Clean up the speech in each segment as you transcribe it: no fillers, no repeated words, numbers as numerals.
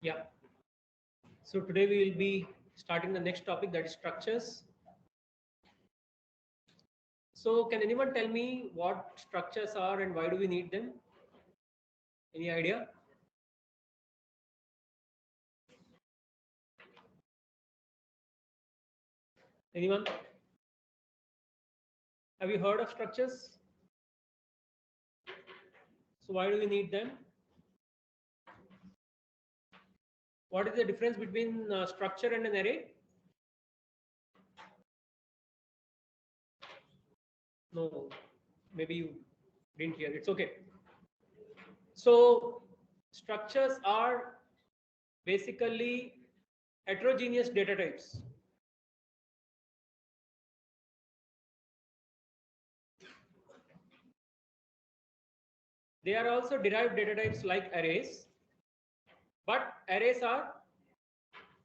Yeah. So today we will be starting the next topic, that is structures. So can anyone tell me what structures are and why do we need them? Any idea? Anyone? Have you heard of structures? So why do we need them? What is the difference between structure and an array? No, maybe you didn't hear. It's okay. So structures are basically heterogeneous data types. They are also derived data types like arrays, but arrays are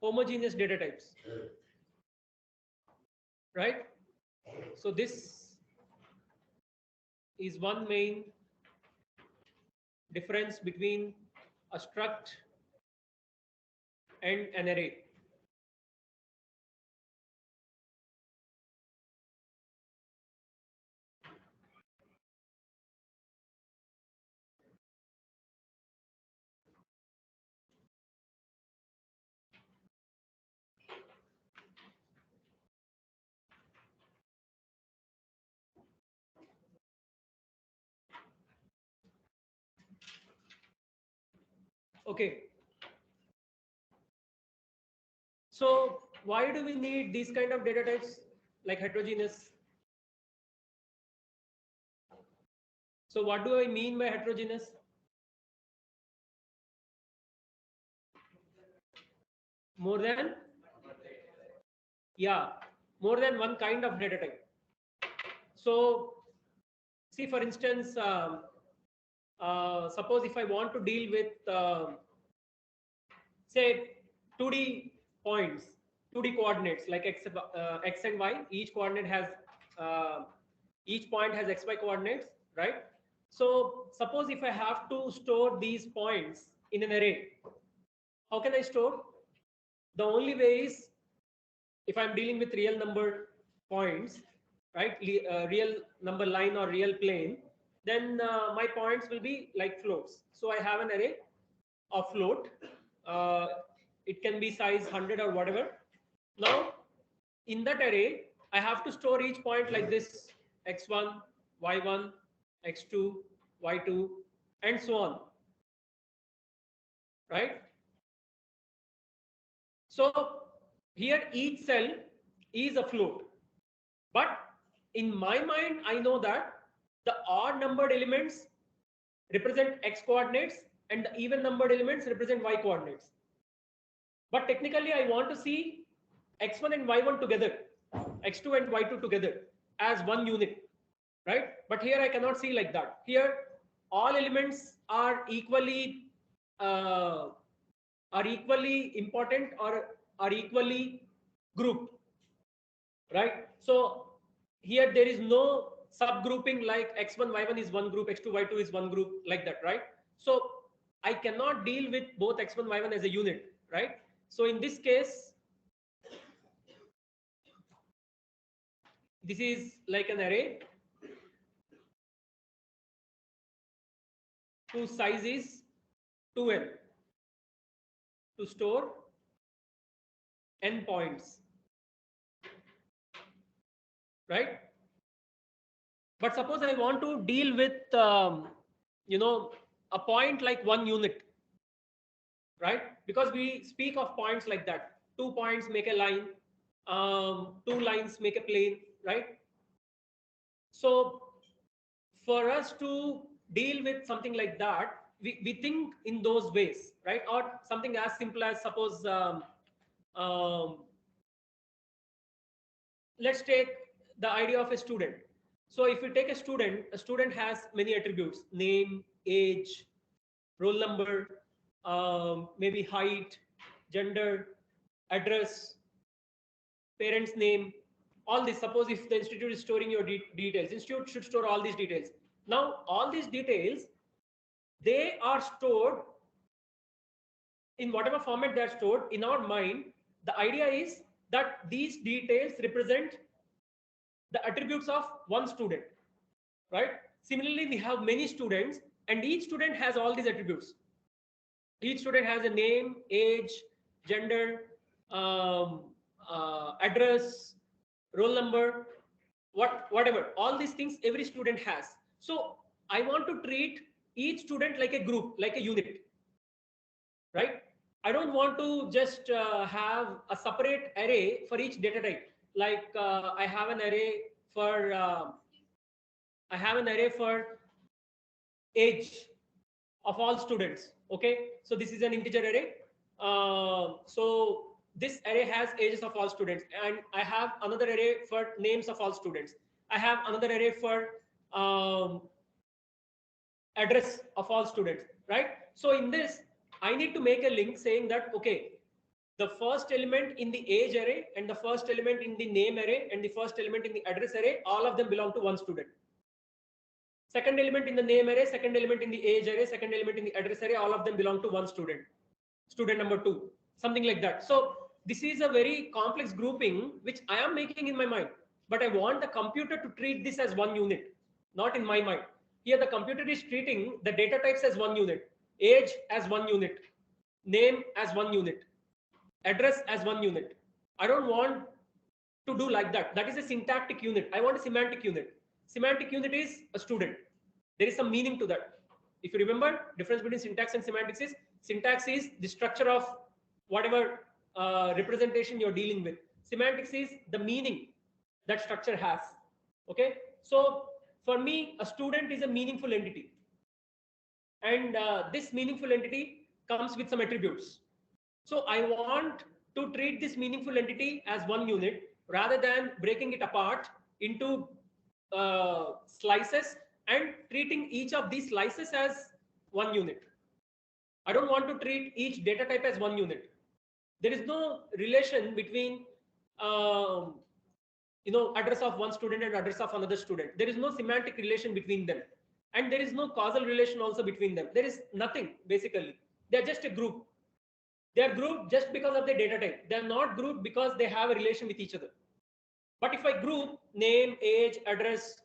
homogeneous data types, right? So this is one main difference between a struct and an array. Okay, so why do we need these kind of data types like heterogeneous? So what do I mean by heterogeneous? More than, yeah, more than one kind of data type. So see, for instance, suppose if I want to deal with say 2D points, 2D coordinates like x and y. Each coordinate has uh, each point has xy coordinates, right? So suppose if I have to store these points in an array, how can I store? The only way is if I'm dealing with real number points, right? Real number line or real plane, then my points will be like floats. So I have an array of float. Uh, it can be size 100 or whatever. Now, in that array, I have to store each point like this: x1, y1, x2, y2, and so on, right? So here each cell is a float. But in my mind, I know that the odd numbered elements represent x coordinates and the even numbered elements represent y coordinates. But technically, I want to see x1 and y1 together, x2 and y2 together as one unit, right? But here I cannot see like that. Here, all elements uh, are equally important or are equally grouped, right? So here there is no subgrouping like x1 y1 is one group, x2 y2 is one group, like that, right? So I cannot deal with both x1 y1 as a unit, right? So in this case, this is like an array whose size is 2n to store n points, right? But suppose I want to deal with you know a point like one unit, right? Because we speak of points like that. 2 points make a line, 2 lines make a plane, right? So for us to deal with something like that, we think in those ways, right? Or something as simple as suppose um, let's take the idea of a student. So if you take a student has many attributes: name, age, roll number, maybe height, gender, address, parents' name, all this. Suppose if the institute is storing your details, institute should store all these details. Now, all these details, they are stored in whatever format they are stored in our mind, the idea is that these details represent the attributes of one student, right? Similarly, we have many students and each student has all these attributes. Each student has a name, age, gender, um, address, roll number, whatever. All these things every student has. So I want to treat each student like a group, like a unit, right? I don't want to just have a separate array for each data type. Like I have an array for age of all students. Okay, so this is an integer array. So this array has ages of all students, and I have another array for names of all students. I have another array for um, address of all students, right? So in this, I need to make a link saying that, okay, the first element in the age array and the first element in the name array and the first element in the address array, all of them belong to one student. Second element in the name array, second element in the age array, second element in the address array, all of them belong to one student. Student number 2, something like that. So this is a very complex grouping which I am making in my mind, but I want the computer to treat this as one unit, not in my mind. Here the computer is treating the data types as one unit, age as one unit, name as one unit, address as one unit. I don't want to do like that. That is a syntactic unit. I want a semantic unit. Semantic unit is a student. There is some meaning to that. If you remember, difference between syntax and semantics is, syntax is the structure of whatever representation you're dealing with. Semantics is the meaning that structure has. Okay, so for me, a student is a meaningful entity, and this meaningful entity comes with some attributes. So I want to treat this meaningful entity as one unit rather than breaking it apart into slices and treating each of these slices as one unit. I don't want to treat each data type as one unit. There is no relation between address of one student and address of another student. There is no semantic relation between them, and there is no causal relation also between them. There is nothing, basically. They're just a group. They are grouped just because of their data type. They are not grouped because they have a relation with each other. But if I group name, age, address,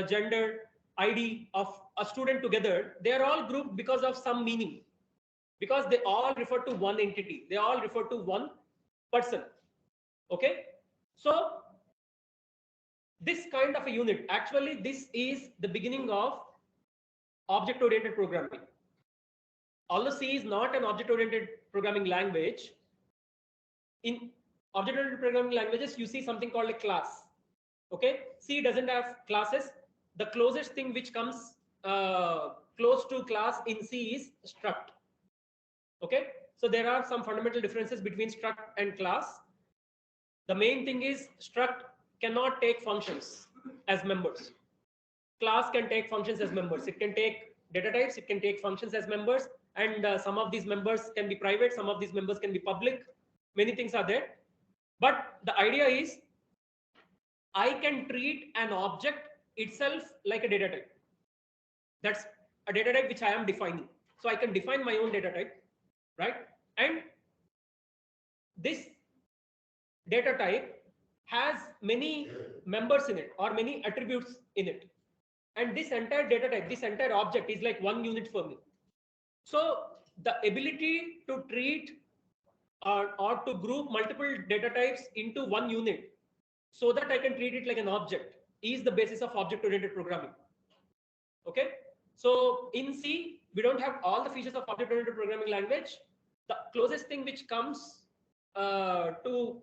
gender, ID of a student together, they are all grouped because of some meaning, because they all refer to one entity. They all refer to one person. Okay, so this kind of a unit, actually, this is the beginning of object-oriented programming. Although C is not an object-oriented programming language, in object-oriented programming languages, you see something called a class. Okay, C doesn't have classes. The closest thing which comes close to class in C is struct. Okay, so there are some fundamental differences between struct and class. The main thing is struct cannot take functions as members. Class can take functions as members. It can take data types, it can take functions as members, and some of these members can be private, some of these members can be public. Many things are there. But the idea is, I can treat an object itself like a data type. That's a data type which I am defining. So I can define my own data type, right? And this data type has many members in it or many attributes in it. And this entire data type, this entire object is like one unit for me. So the ability to treat or to group multiple data types into one unit so that I can treat it like an object is the basis of object-oriented programming. Okay, so in C, we don't have all the features of object-oriented programming language. The closest thing which comes to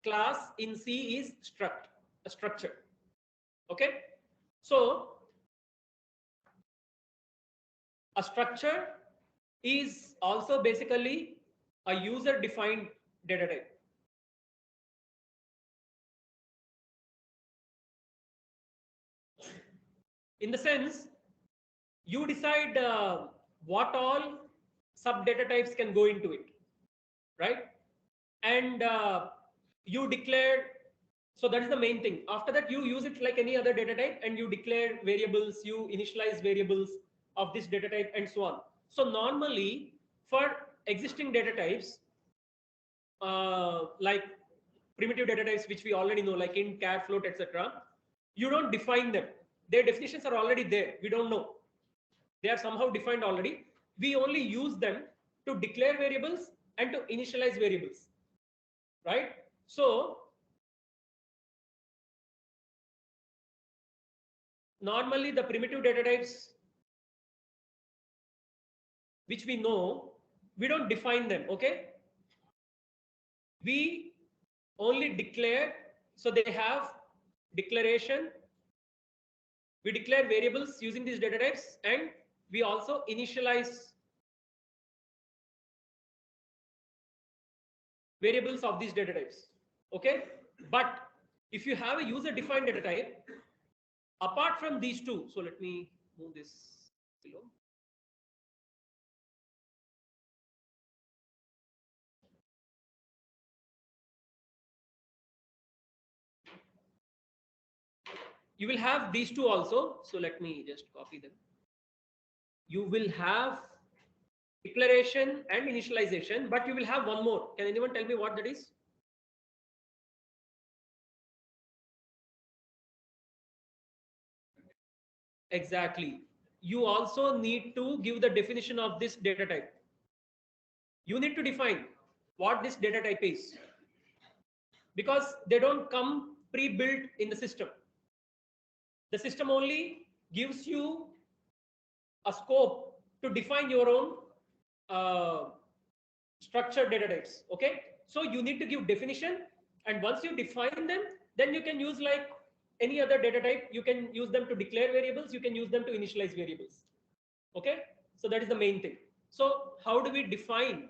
class in C is struct, a structure. Okay, so a structure is also basically a user-defined data type. In the sense, you decide what all sub data types can go into it, right? And you declare, so that is the main thing. After that, you use it like any other data type and you declare variables, you initialize variables of this data type and so on. So normally for existing data types, like primitive data types, which we already know, like int, char, float, etc., you don't define them. Their definitions are already there. We don't know. They are somehow defined already. We only use them to declare variables and to initialize variables, right? So normally the primitive data types which we know, we don't define them, okay? We only declare, so they have declaration. We declare variables using these data types, and we also initialize variables of these data types, okay? But if you have a user defined data type, apart from these two, so let me move this below. You will have these two also. So let me just copy them. You will have declaration and initialization, but you will have one more. Can anyone tell me what that is? Exactly. You also need to give the definition of this data type. You need to define what this data type is, because they don't come pre-built in the system. The system only gives you a scope to define your own uh, structured data types. Okay, so you need to give definition, and once you define them, then you can use like any other data type. You can use them to declare variables, you can use them to initialize variables. Okay, so that is the main thing. So how do we define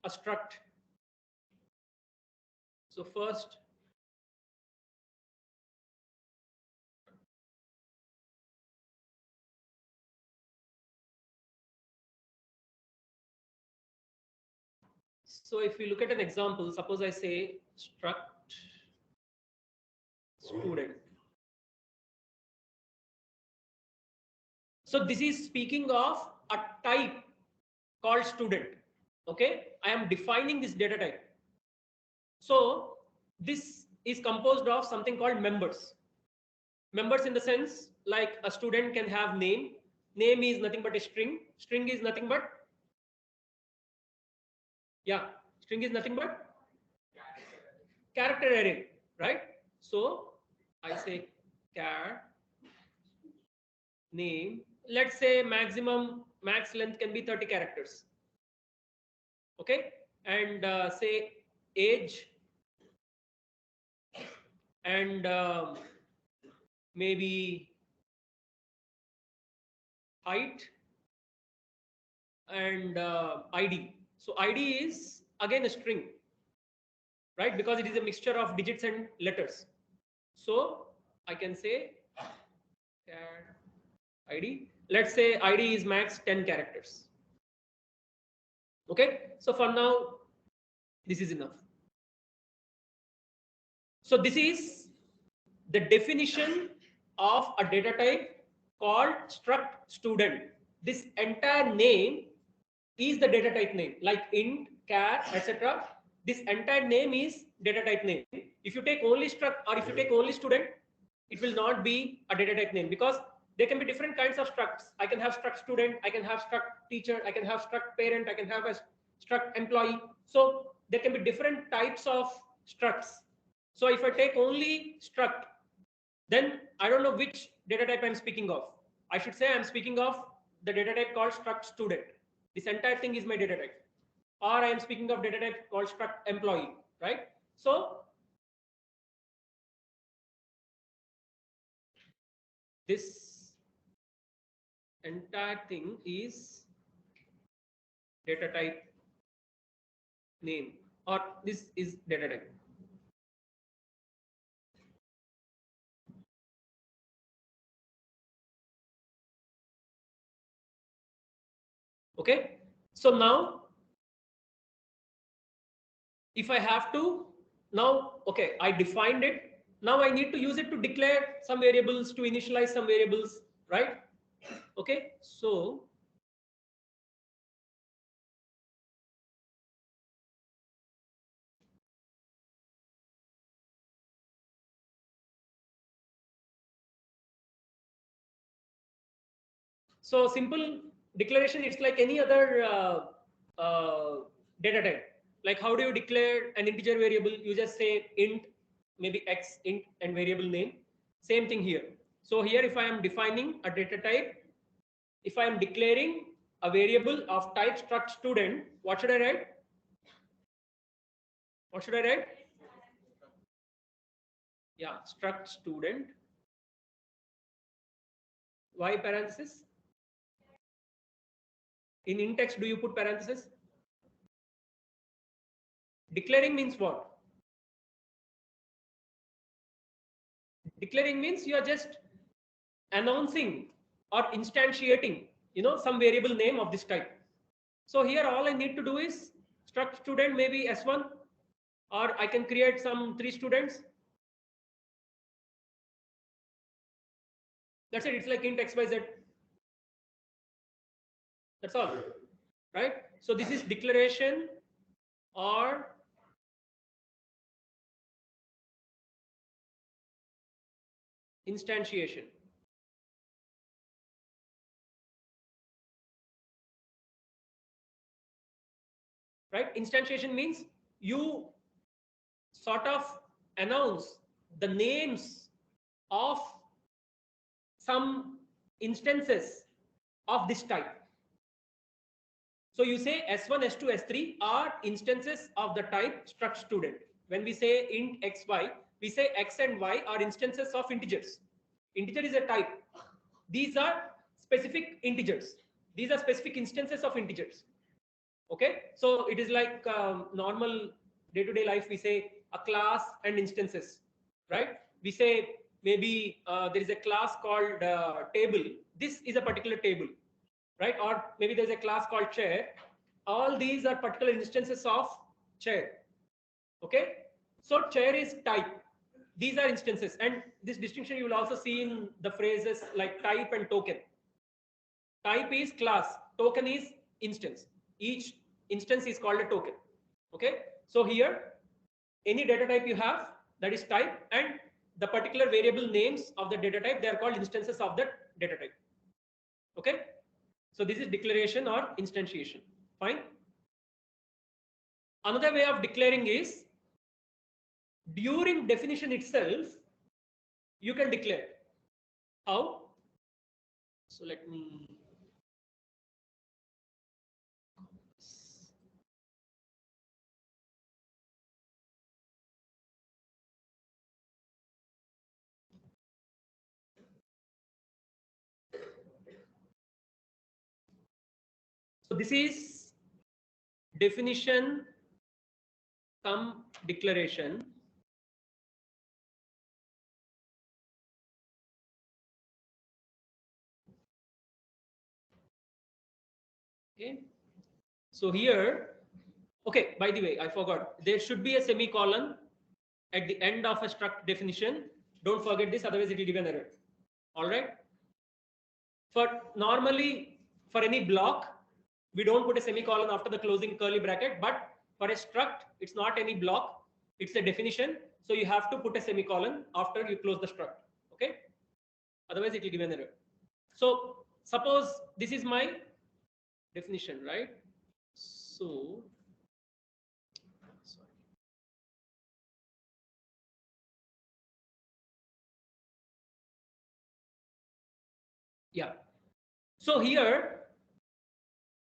a struct? So first, so if we look at an example, suppose I say struct student. So this is speaking of a type called student. Okay, I am defining this data type. So this is composed of something called members. Members in the sense like a student can have name. Name is nothing but a string. String is nothing but, yeah, string is nothing but character array, right? So I say char name. Let's say max length can be 30 characters. Okay, and say age, and maybe height, and ID. So ID is again a string, right? Because it is a mixture of digits and letters. So I can say char ID. Let's say ID is max 10 characters. Okay, so for now, this is enough. So this is the definition of a data type called struct student. This entire name is the data type name, like int, char, etc. This entire name is data type name. If you take only struct or if you take only student, it will not be a data type name, because there can be different kinds of structs. I can have struct student, I can have struct teacher, I can have struct parent, I can have a struct employee. So there can be different types of structs. So if I take only struct, then I don't know which data type I'm speaking of. I should say I'm speaking of the data type called struct student. This entire thing is my data type. Or I am speaking of data type called struct employee, right? So this entire thing is data type name, or this is data type. Okay, so now if I have to, now, okay, I defined it. Now I need to use it to declare some variables, to initialize some variables, right? Okay, so So simple declaration, it's like any other data type. Like how do you declare an integer variable? You just say int, maybe x int and variable name. Same thing here. So here if I am defining a data type, if I am declaring a variable of type struct student, what should I write? What should I write? Yeah, struct student. Why parenthesis? In int text, do you put parenthesis? Declaring means what? Declaring means you are just announcing or instantiating, some variable name of this type. So here all I need to do is struct student, maybe S1, or I can create some 3 students. That's it. It's like int xyz. That's all, right? So this is declaration or instantiation. Right? Instantiation means you sort of announce the names of some instances of this type. So you say S1, S2, S3 are instances of the type struct student. When we say int xy, we say x and y are instances of integers. Integer is a type. These are specific integers. These are specific instances of integers. Okay, so it is like normal day-to-day life. We say a class and instances, right? We say maybe there is a class called table. This is a particular table, right? Or maybe there's a class called chair. All these are particular instances of chair. Okay, so chair is type. These are instances, and this distinction you will also see in the phrases like type and token. Type is class, token is instance. Each instance is called a token. Okay, so here any data type you have, that is type, and the particular variable names of the data type, they are called instances of that data type. Okay, so this is declaration or instantiation. Fine. Another way of declaring is during definition itself you can declare. How? So let me so this is definition come declaration. Okay, so here, okay, by the way, I forgot, there should be a semicolon at the end of a struct definition. Don't forget this, otherwise it will give an error. All right, for normally for any block we don't put a semicolon after the closing curly bracket, but for a struct it's not any block, it's a definition, so you have to put a semicolon after you close the struct. Okay, otherwise it will give an error. So suppose this is my definition, right? So sorry. Yeah, so here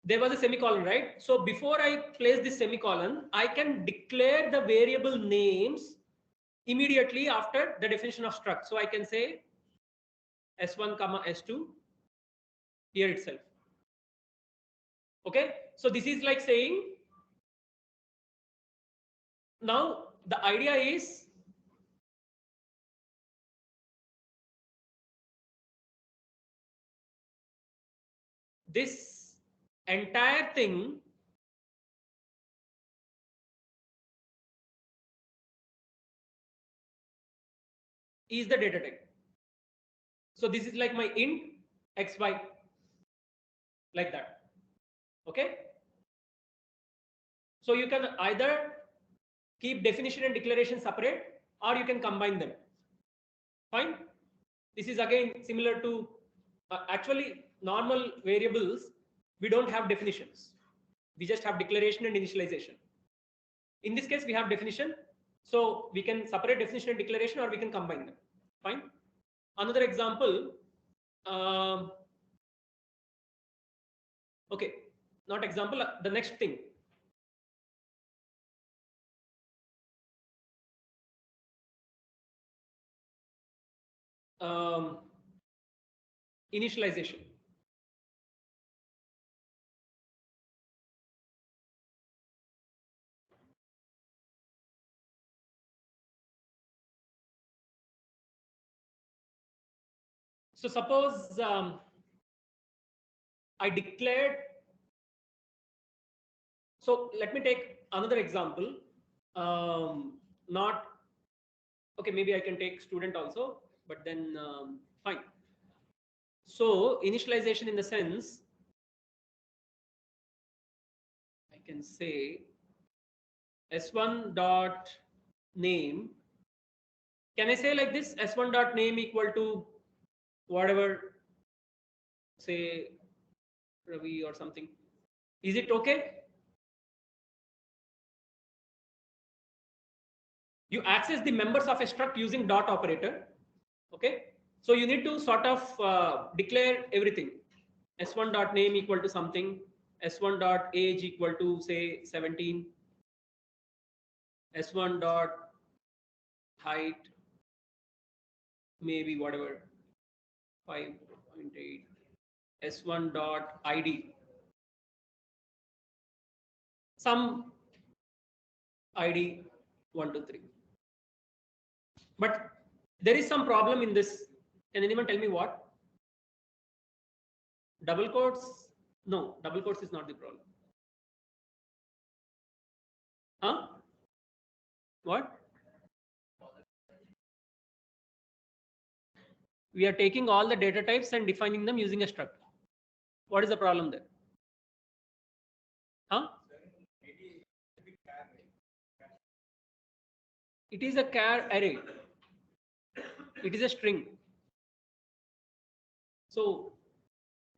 there was a semicolon, right? So before I place this semicolon, I can declare the variable names immediately after the definition of struct. So I can say S1 comma S2 here itself. Okay, so this is like saying, now the idea is this entire thing is the data type. So this is like my int xy, like that. Okay, so you can either keep definition and declaration separate, or you can combine them. Fine. This is again similar to actually normal variables, we don't have definitions. We just have declaration and initialization. In this case, we have definition. So we can separate definition and declaration, or we can combine them. Fine. Another example. Okay, not example. The next thing. Initialization. So suppose I declared. So let me take another example. Not okay. Maybe I can take student also, but then fine. So initialization in the sense, I can say s1 dot name. Can I say like this? S1 dot name equal to whatever, say Ravi or something. Is it okay? You access the members of a struct using dot operator. Okay. So you need to sort of declare everything. S1 dot name equal to something. S1 dot age equal to say 17. S1 dot height, maybe whatever, 5.8. S1 dot ID, some ID 1, 2, 3. But there is some problem in this. Can anyone tell me what? Double quotes? No, double quotes is not the problem. Huh? What? We are taking all the data types and defining them using a struct. What is the problem there? Huh? It is a char array. It is a string. So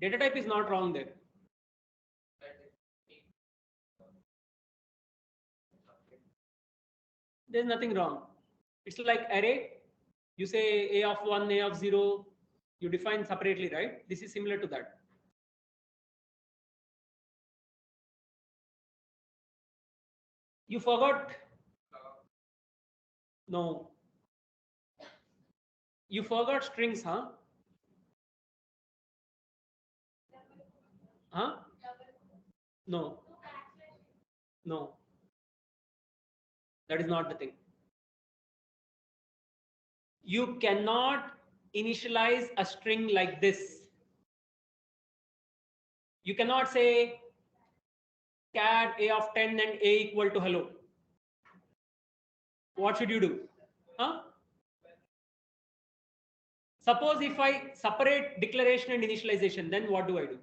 data type is not wrong there. There's nothing wrong. It's like array. You say a of 1, a of 0. You define separately, right? This is similar to that. You forgot. No. You forgot strings, huh? Huh? No. No. That is not the thing. You cannot initialize a string like this. You cannot say char a of 10 and a equal to hello. What should you do? Huh? Suppose if I separate declaration and initialization, then what do I do?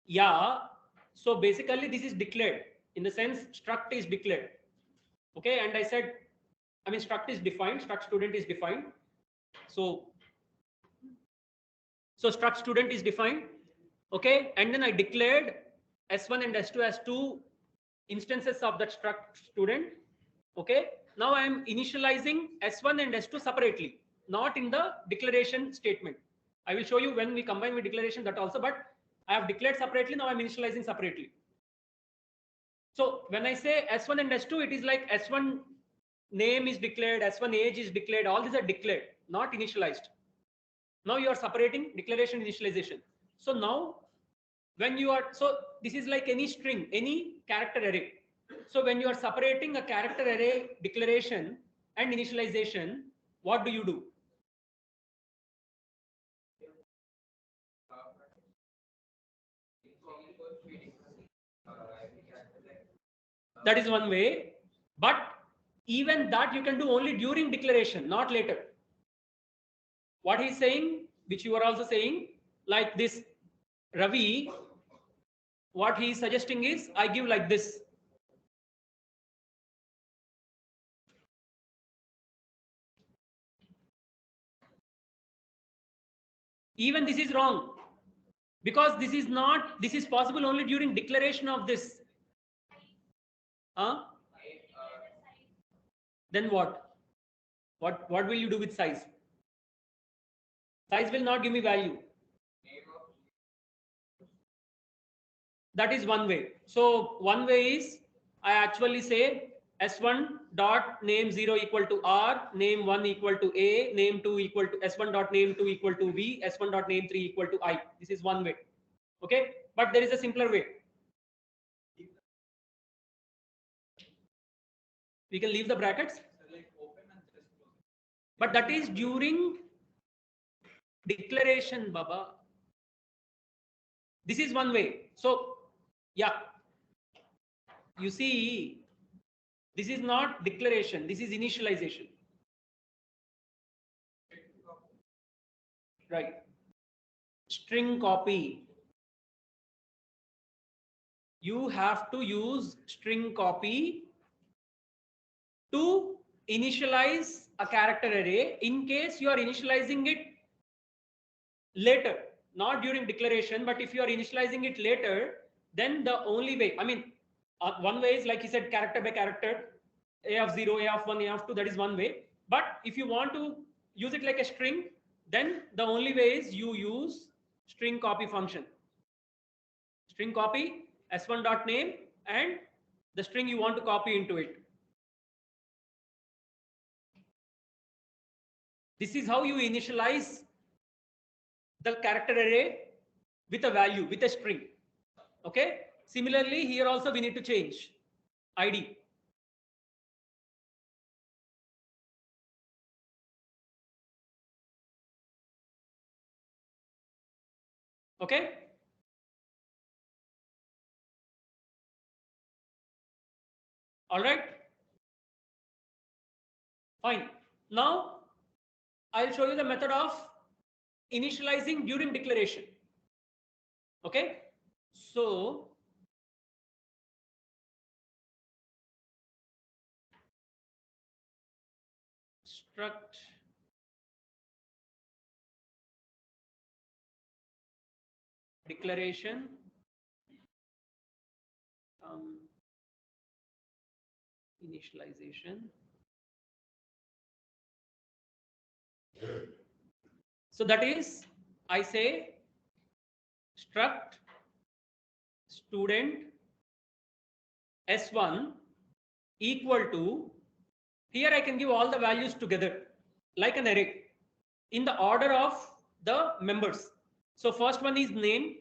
Yeah. So basically this is declared, in the sense struct is declared. Okay. And I said, I mean, struct is defined, struct student is defined. So struct student is defined. Okay. And then I declared S1 and S2 as two instances of that struct student. Okay. Now I am initializing S1 and S2 separately, not in the declaration statement. I will show you when we combine with declaration that also, but I have declared separately. Now I'm initializing separately. So when I say S1 and S2, it is like S1 name is declared, S1 age is declared. All these are declared, not initialized. Now you are separating declaration initialization. So now when you are, so this is like any string, any character array. So when you are separating a character array declaration and initialization, what do you do? That is one way, but even that you can do only during declaration, not later. What he's saying, which you are also saying, like this Ravi, what he is suggesting is I give like this. Even this is wrong, because this is not, this is possible only during declaration of this. Huh? Then what? What will you do with size? Size will not give me value. That is one way. So one way is I actually say s1 dot name 0 equal to r, name 1 equal to a, name 2 equal to s1 dot name 2 equal to b, s1 dot name 3 equal to I. This is one way. Okay, but there is a simpler way. We can leave the brackets, but that is during declaration, Baba. This is one way. So yeah, you see, this is not declaration, this is initialization. Right. String copy. You have to use string copy to initialize a character array in case you are initializing it later, not during declaration. But if you are initializing it later, then the only way, I mean, one way is like he said, character by character, a of 0, a of 1, a of 2, that is one way. But if you want to use it like a string, then the only way is you use string copy function. String copy s1 dot name and the string you want to copy into it. This is how you initialize the character array with a value, with a string. Okay. Similarly, here also we need to change ID. Okay. All right. Fine. Now I'll show you the method of initializing during declaration. Okay. So struct declaration initialization. So that is, I say struct student s1 equal to, here I can give all the values together like an array in the order of the members. So first one is name,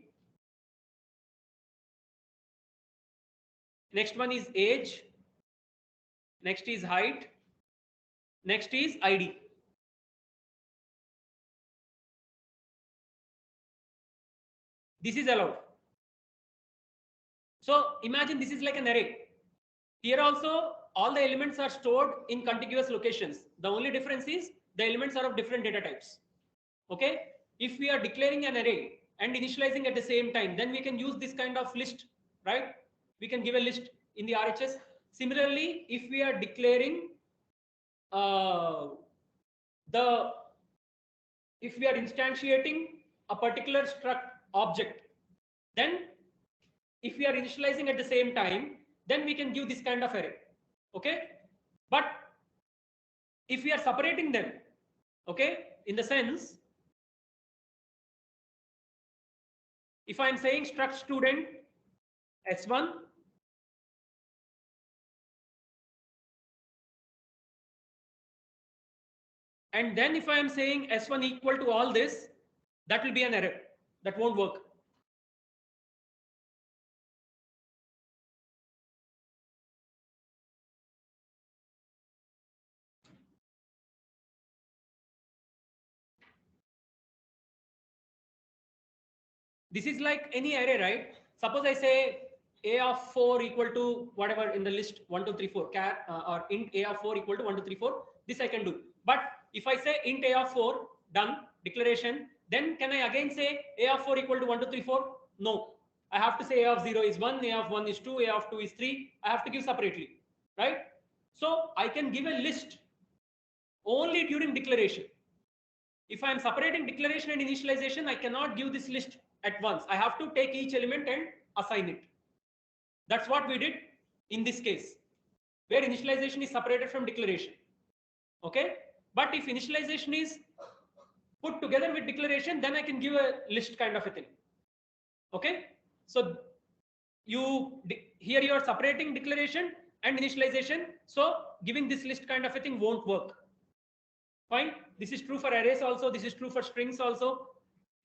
next one is age, next is height, next is ID. This is allowed. So imagine this is like an array. Here also all the elements are stored in contiguous locations. The only difference is the elements are of different data types. Okay. If we are declaring an array and initializing at the same time, then we can use this kind of list, right? We can give a list in the RHS. Similarly, if we are declaring if we are instantiating a particular struct object, then if we are initializing at the same time, then we can give this kind of array. Okay. But if we are separating them, okay, in the sense, if I am saying struct student s1 and then if I am saying s1 equal to all this, that will be an error. That won't work. This is like any array, right? Suppose I say a of 4 equal to whatever in the list 1, 2, 3, 4 or int a of 4 equal to 1, 2, 3, 4. This I can do. But if I say int a of 4 done declaration, then can I again say a of 4 equal to 1, 2, 3, 4? No. I have to say a of 0 is 1, a of 1 is 2, a of 2 is 3. I have to give separately, right? So I can give a list only during declaration. If I'm separating declaration and initialization, I cannot give this list at once. I have to take each element and assign it. That's what we did in this case, where initialization is separated from declaration. Okay. But if initialization is put together with declaration, then I can give a list kind of a thing. Okay. So here you are separating declaration and initialization. So giving this list kind of a thing won't work. Fine. This is true for arrays also. This is true for strings also.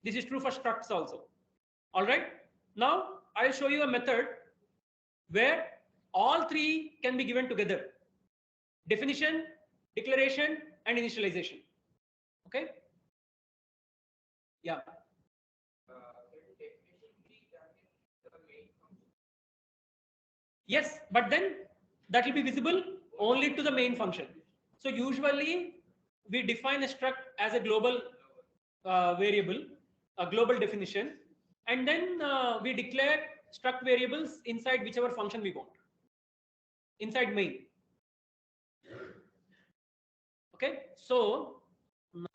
This is true for structs also. All right. Now I'll show you a method where all three can be given together: definition, declaration, and initialization. Okay. Yeah. Yes, but then that will be visible only to the main function. So usually we define a struct as a global variable, a global definition, and then we declare struct variables inside whichever function we want, inside main. Okay, so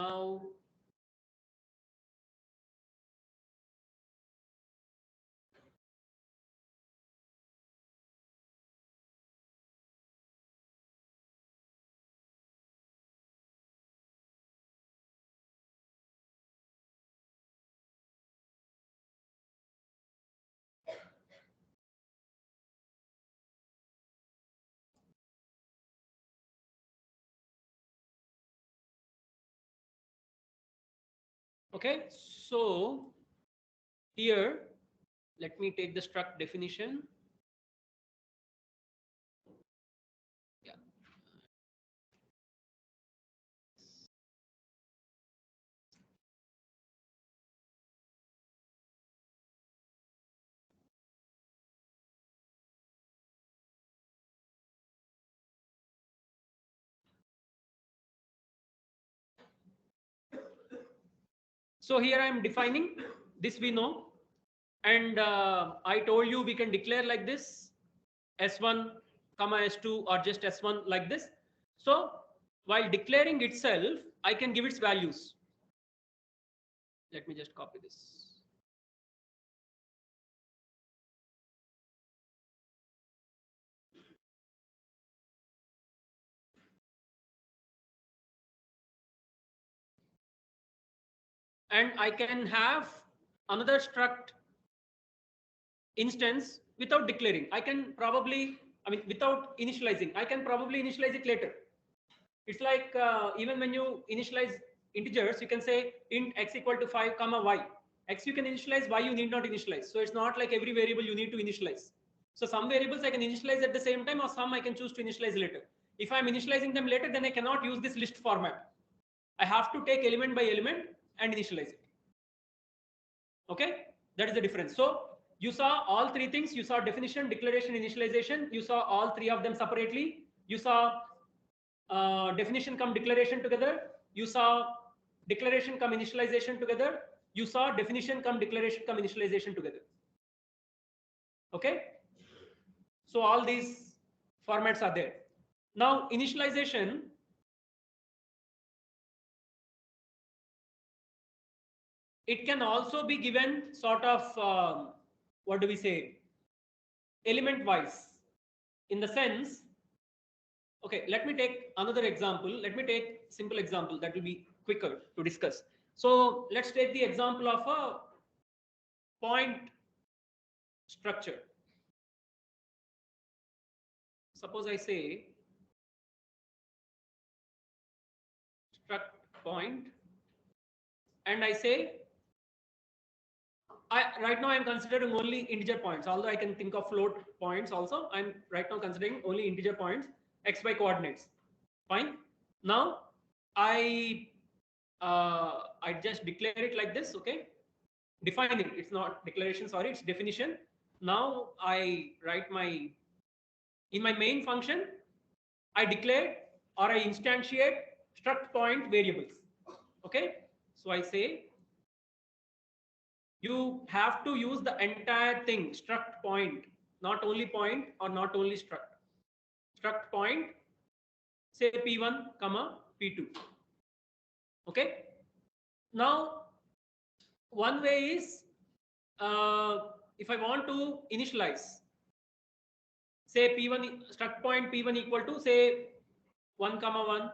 now okay, so here let me take the struct definition. Yeah. So here I am defining this, we know, and I told you we can declare like this, S1 comma S2 or just S1 like this. So while declaring itself, I can give its values. Let me just copy this. And I can have another struct instance without declaring. I can probably, without initializing, I can probably initialize it later. It's like even when you initialize integers, you can say int x equal to 5 comma y. X you can initialize, y you need not initialize. So it's not like every variable you need to initialize. So some variables I can initialize at the same time, or some I can choose to initialize later. If I'm initializing them later, then I cannot use this list format. I have to take element by element and initialize it. Okay, that is the difference. So you saw all three things. You saw definition, declaration, initialization. You saw all three of them separately. You saw definition come declaration together. You saw declaration come initialization together. You saw definition come declaration come initialization together. Okay. So all these formats are there. Now initialization, it can also be given sort of, what do we say, element wise, in the sense, okay, let me take another example. Let me take simple example that will be quicker to discuss. So let's take the example of a point structure. Suppose I say struct point, and I say, right now I'm considering only integer points, although I can think of float points also. I'm right now considering only integer points, xy coordinates. Fine. Now I just declare it like this. Okay, defining, it's not declaration, sorry, it's definition. Now I write in my main function, I declare or I instantiate struct point variables. Okay, so I say you have to use the entire thing, struct point, not only point or not only struct. Struct point, say p1 comma p2. Okay, Now, one way is if I want to initialize, say P1 struct point P1 equal to say 1 comma 1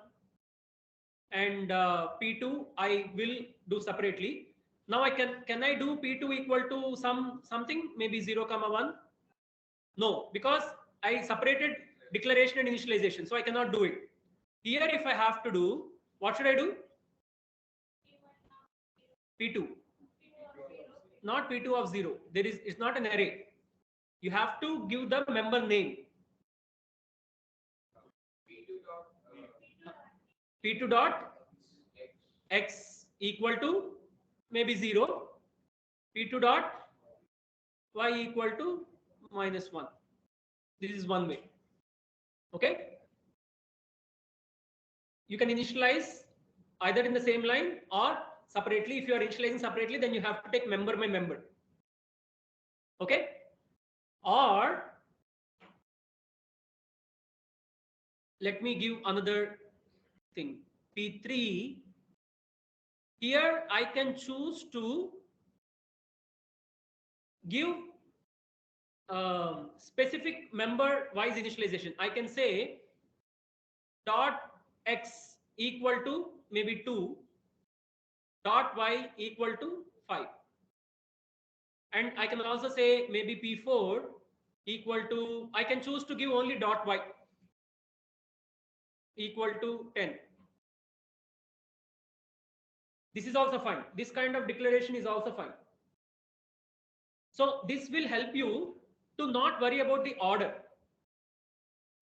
and P2 I will do separately. Now I can I do P2 equal to something maybe 0 comma 1? No, because I separated declaration and initialization, so I cannot do it. Here if I have to do, what should I do? P2, not P2 of 0. It's not an array. You have to give the member name. P2 dot x equal to maybe 0. P2 dot y equal to -1. This is one way. Okay. You can initialize either in the same line or separately. If you are initializing separately, then you have to take member by member. Okay. Or let me give another thing. P3. Here I can choose to give specific member wise initialization. I can say dot x equal to maybe 2, dot y equal to 5. And I can also say maybe P4 equal to, I can choose to give only dot y equal to 10. This is also fine. This kind of declaration is also fine. So this will help you to not worry about the order.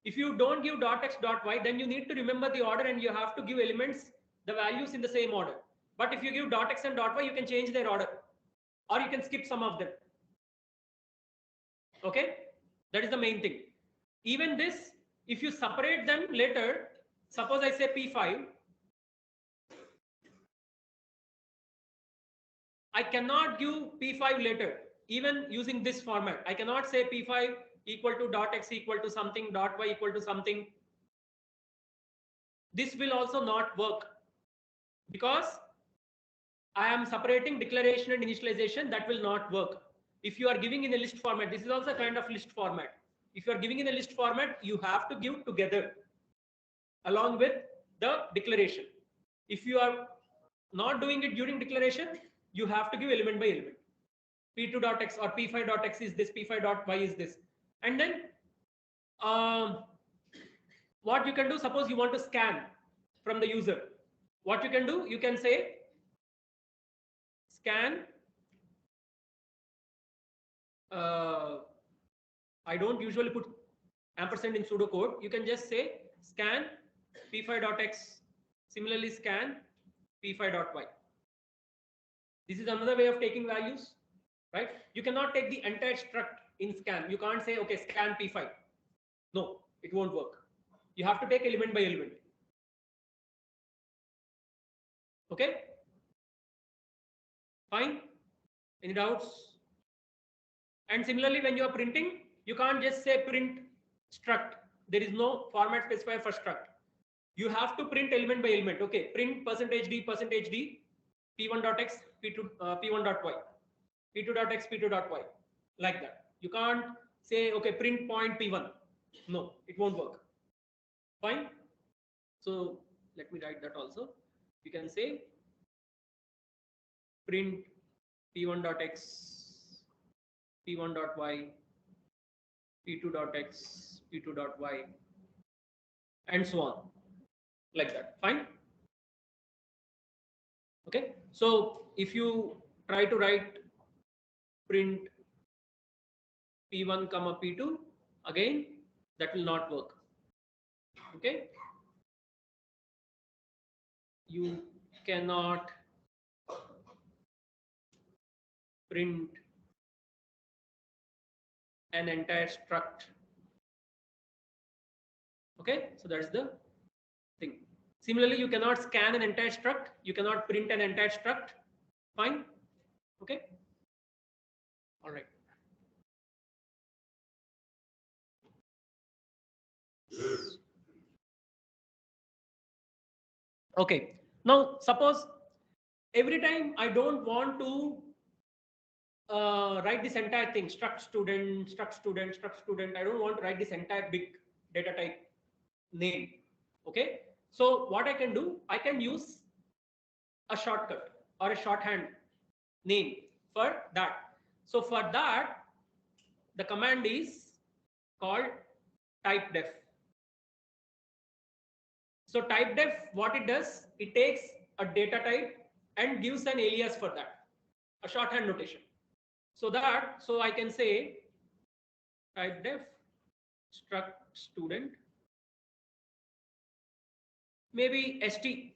If you don't give dot x dot y, then you need to remember the order and you have to give elements, the values in the same order. But if you give dot x and dot y, you can change their order or you can skip some of them. Okay, that is the main thing. Even this, if you separate them later, suppose I say P5, I cannot give P5 later, even using this format. I cannot say P5 equal to dot x equal to something, dot y equal to something. This will also not work because I am separating declaration and initialization. That will not work. If you are giving in a list format, this is also a kind of list format. If you are giving in a list format, you have to give together along with the declaration. If you are not doing it during declaration, you have to give element by element. P2 dot x or P5 dot x is this, P5 dot y is this. And then what you can do, suppose you want to scan from the user. What you can do, you can say scan. I don't usually put ampersand in pseudocode. You can just say scan P5 dot x. Similarly, scan P5 dot y. This is another way of taking values, right? You cannot take the entire struct in scan. You can't say, okay, scan P5. No, it won't work. You have to take element by element. Okay? Fine? Any doubts? And similarly, when you are printing, you can't just say print struct. There is no format specifier for struct. You have to print element by element. Okay, print %d, P1 dot x, P1 dot y, P2 dot x, P2 dot y, like that. You can't say, okay, print point P1. No, it won't work. Fine. So let me write that also. You can say print P1 dot x, P1 dot y, P2 dot x, P2 dot y, and so on, like that. Fine. Okay. So if you try to write print P1 comma P2, again, that will not work. Okay. You cannot print an entire struct. Okay, so that's the thing. Similarly, you cannot scan an entire struct. You cannot print an entire struct. Fine. Okay. All right. Okay. Now, suppose every time I don't want to write this entire thing, struct student, struct student, struct student. I don't want to write this entire big data type name. Okay. So what I can do, I can use a shortcut or a shorthand name for that. So for that, the command is called typedef. So typedef, what it does, it takes a data type and gives an alias for that, a shorthand notation. So I can say typedef struct student, maybe st.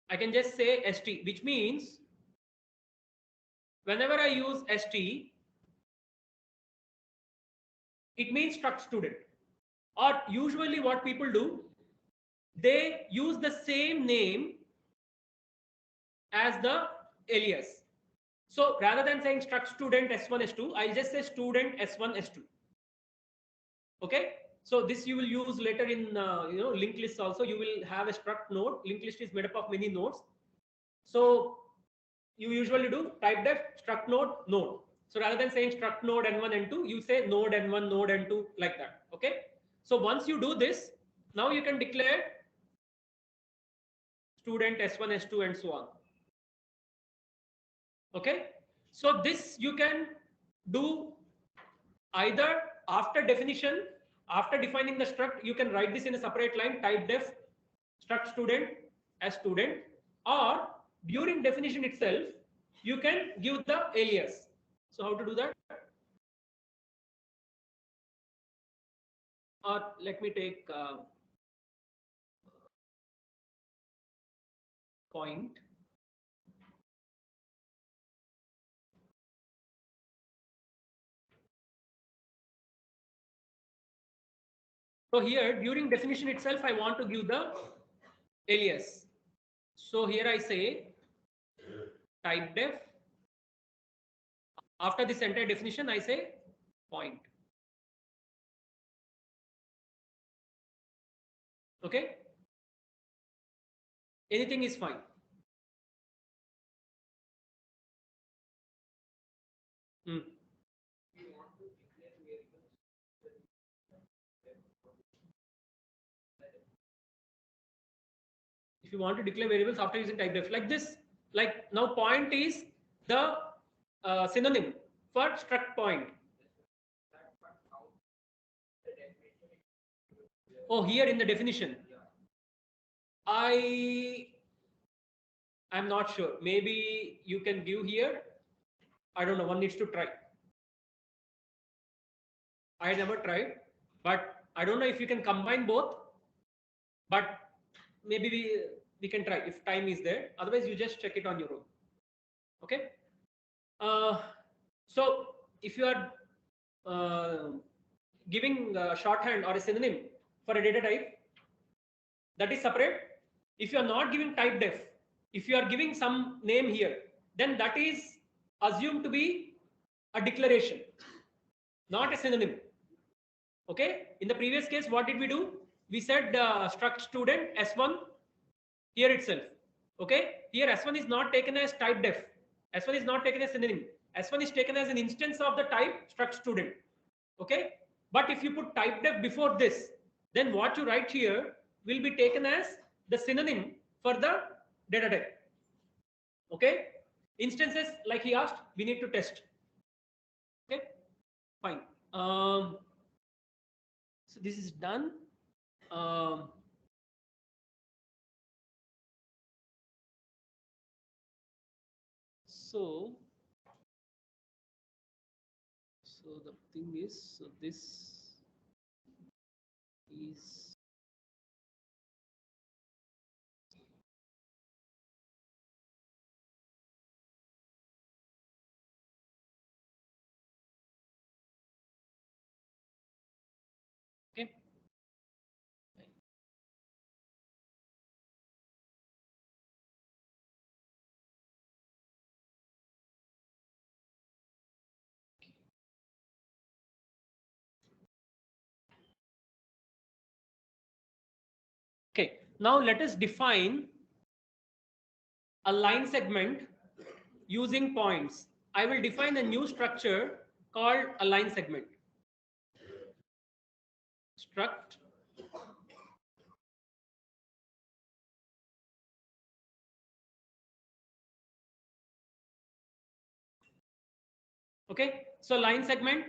I can just say st, which means whenever I use st, it means struct student. Or usually what people do, they use the same name as the alias. So rather than saying struct student s1 s2, I'll just say student s1 s2. Okay. So this you will use later in linked lists also. You will have a struct node. Linked list is made up of many nodes. So you usually do typedef struct node node. So rather than saying struct node n1 n2, you say node n1 node n2 like that. Okay. So once you do this, now you can declare student s1 s2 and so on. Okay. So this you can do either after definition, after defining the struct, you can write this in a separate line, typedef struct student as student, or during definition itself, you can give the alias. So how to do that? Or let me take point. So here during definition itself, I want to give the alias. So here I say typedef. After this entire definition, I say point. Okay. Anything is fine. Hmm. If you want to declare variables after using typedef like this, like now point is the synonym for struct point. Oh, here in the definition, I'm not sure. Maybe you can give here. I don't know. One needs to try. I never tried, but I don't know if you can combine both. But maybe we can try if time is there. Otherwise, you just check it on your own. Okay. So if you are giving a shorthand or a synonym for a data type, that is separate. If you are not giving typedef, if you are giving some name here, then that is assumed to be a declaration, not a synonym. Okay. In the previous case, what did we do? We said struct student s1 here itself. Okay. Here s1 is not taken as typedef. S1 is not taken as synonym. S1 is taken as an instance of the type struct student. Okay. But if you put typedef before this, then what you write here will be taken as the synonym for the data type. Okay. Instances like he asked, we need to test. Okay. Fine. So this is done. So the thing is, so this is okay. Okay, now let us define a line segment using points, I will define a new structure called a line segment. Struct okay, so line segment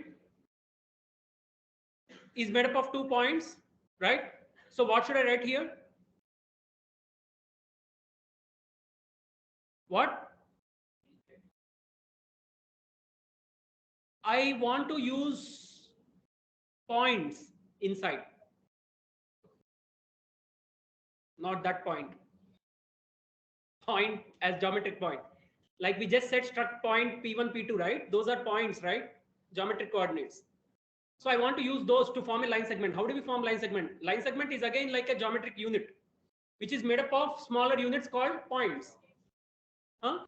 is made up of 2 points, right? So what should I write here? What? I want to use points inside, not that point. Point as geometric point. Like we just said struct point P1, P2, right? Those are points, right? Geometric coordinates. So I want to use those to form a line segment. How do we form line segment? Line segment is again like a geometric unit, which is made up of smaller units called points. Huh?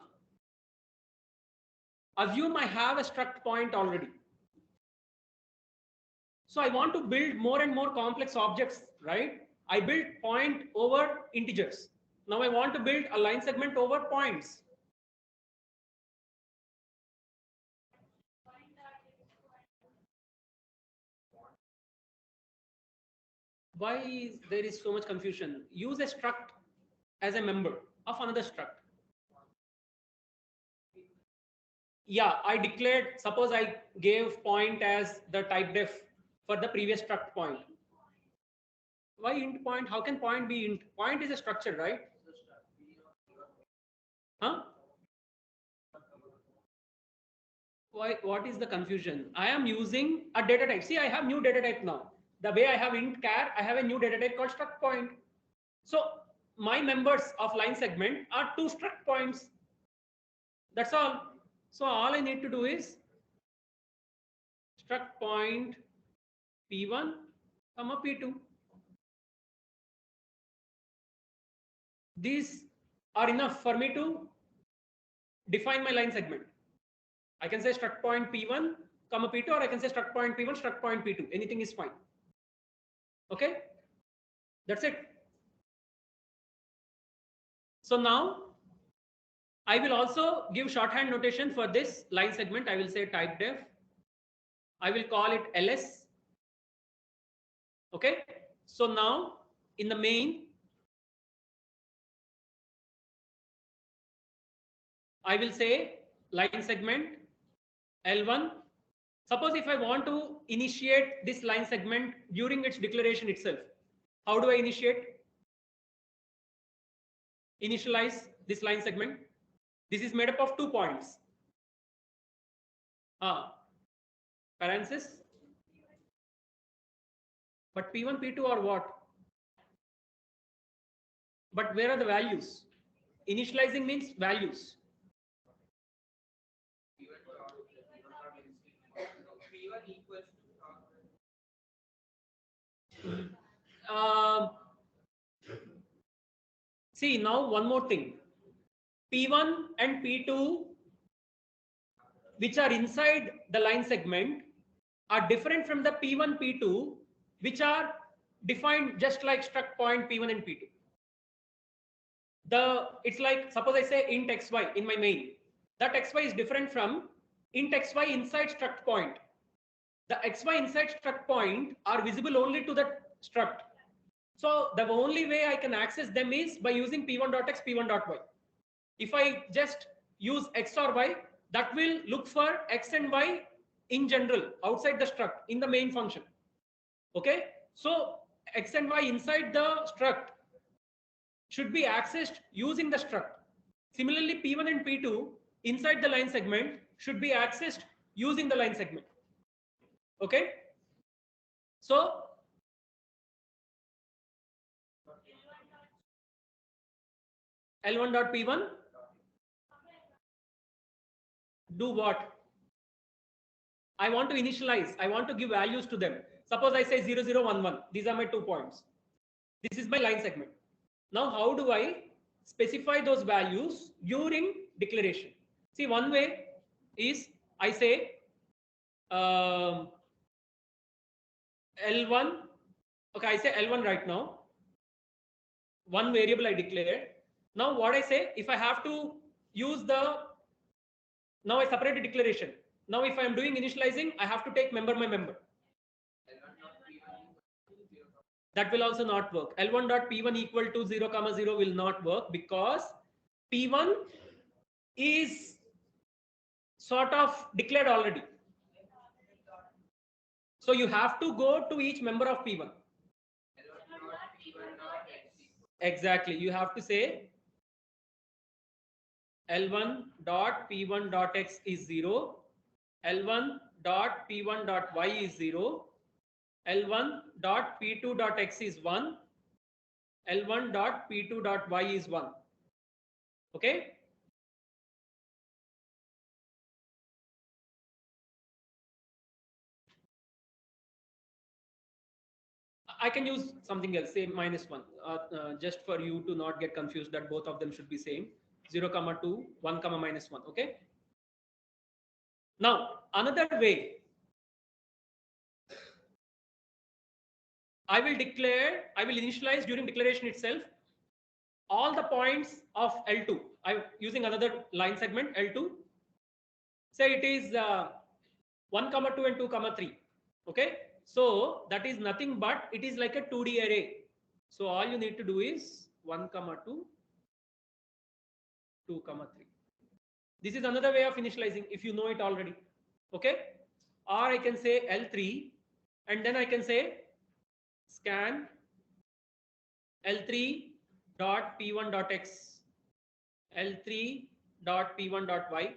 Assume I have a struct point already. So I want to build more and more complex objects, right? I built point over integers. Now I want to build a line segment over points. Why there is so much confusion? Use a struct as a member of another struct. Yeah, I declared, suppose I gave point as the type def for the previous struct point. Why int point? How can point be int? Point is a structure, right? Huh? Why? What is the confusion? I am using a data type. See, I have new data type now. The way I have int char, I have a new data type called struct point. So my members of line segment are 2 struct points. That's all. So all I need to do is struct point P1, P2. These are enough for me to define my line segment. I can say struct point P1, P2, or I can say struct point P1, struct point P2. Anything is fine. Okay, that's it. So now I will also give shorthand notation for this line segment. I will say type def. I will call it ls. Okay, so now in the main, I will say line segment L1. Suppose if I want to initiate this line segment during its declaration itself, how do I initiate? Initialize this line segment. This is made up of 2 points. Parenthesis. But P1, P2 are what? But where are the values? Initializing means values. See, now one more thing. P1 and P2, which are inside the line segment, are different from the P1, P2, which are defined just like struct point P1 and P2. It's like, suppose I say int xy in my main. That xy is different from int xy inside struct point. The xy inside struct point are visible only to the struct. So the only way I can access them is by using p1.x, p1.y. If I just use x or y, that will look for x and y in general outside the struct in the main function. Okay, so x and y inside the struct should be accessed using the struct. Similarly, P1 and P2 inside the line segment should be accessed using the line segment. Okay, so L1.P1 do what? I want to initialize, I want to give values to them. Suppose I say 0, 0, 1, 1. These are my 2 points. This is my line segment. Now, how do I specify those values during declaration? See, one way is I say L1. Okay, I say L1 right now. One variable I declared. Now what I say, if I have to use now I separate the declaration. Now if I am doing initializing, I have to take member by member. That will also not work. L1.p1 equal to 0, 0 will not work because p1 is sort of declared already. So you have to go to each member of p1. Exactly. You have to say L1.p1.x is 0, L1.p1.y is 0, L1.p2.x is 1, L1.p2.y is 1. Okay. I can use something else, say -1, just for you to not get confused that both of them should be same. 0, 2, 1, -1. Okay. Now, another way, I will initialize during declaration itself all the points of L2. I'm using another line segment L2. Say it is 1, 2 and 2, 3. Okay. So that is nothing but it is like a 2D array. So all you need to do is 1, 2, 2, 3. This is another way of initializing if you know it already. Okay. Or I can say L3 and then I can say scan L3.p1.x, L3.p1.y,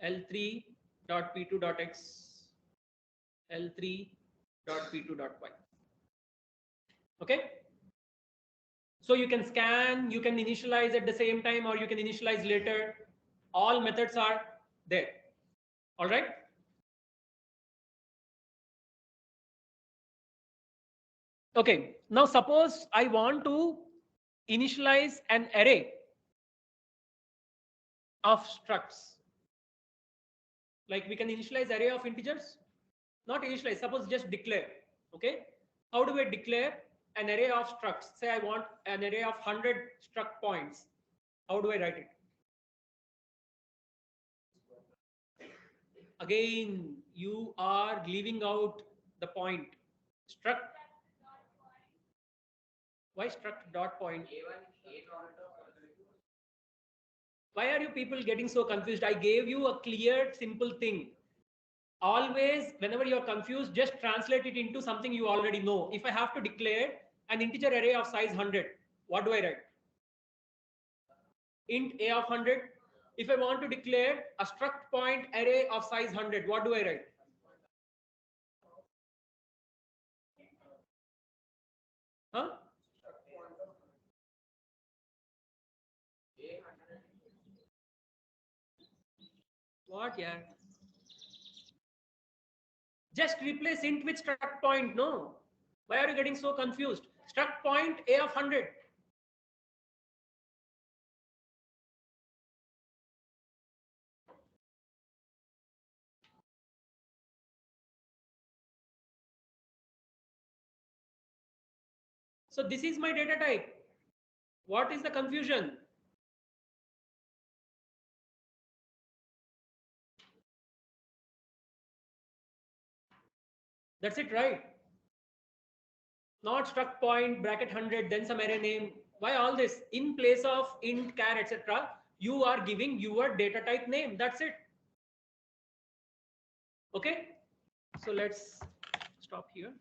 L3.p2.x, L3.p2.y. Okay. So you can scan, you can initialize at the same time, or you can initialize later. All methods are there. All right. Okay. Now suppose I want to initialize an array of structs. Like we can initialize array of integers, not initialize, suppose just declare. Okay. How do I declare an array of structs? Say I want an array of 100 struct points. How do I write it? Again, you are leaving out the point. Struct. Why struct dot point? Why are you people getting so confused? I gave you a clear, simple thing. Always, whenever you're confused, just translate it into something you already know. If I have to declare an integer array of size 100, what do I write? Int a of 100. If I want to declare a struct point array of size 100, what do I write? Huh? What, yeah? Just replace int with struct point. No. Why are you getting so confused? Struct point a of 100. So this is my data type. What is the confusion? That's it, right? Not struct point, bracket 100, then some array name. Why all this? In place of int, char, etc., you are giving your data type name. That's it. Okay. So let's stop here.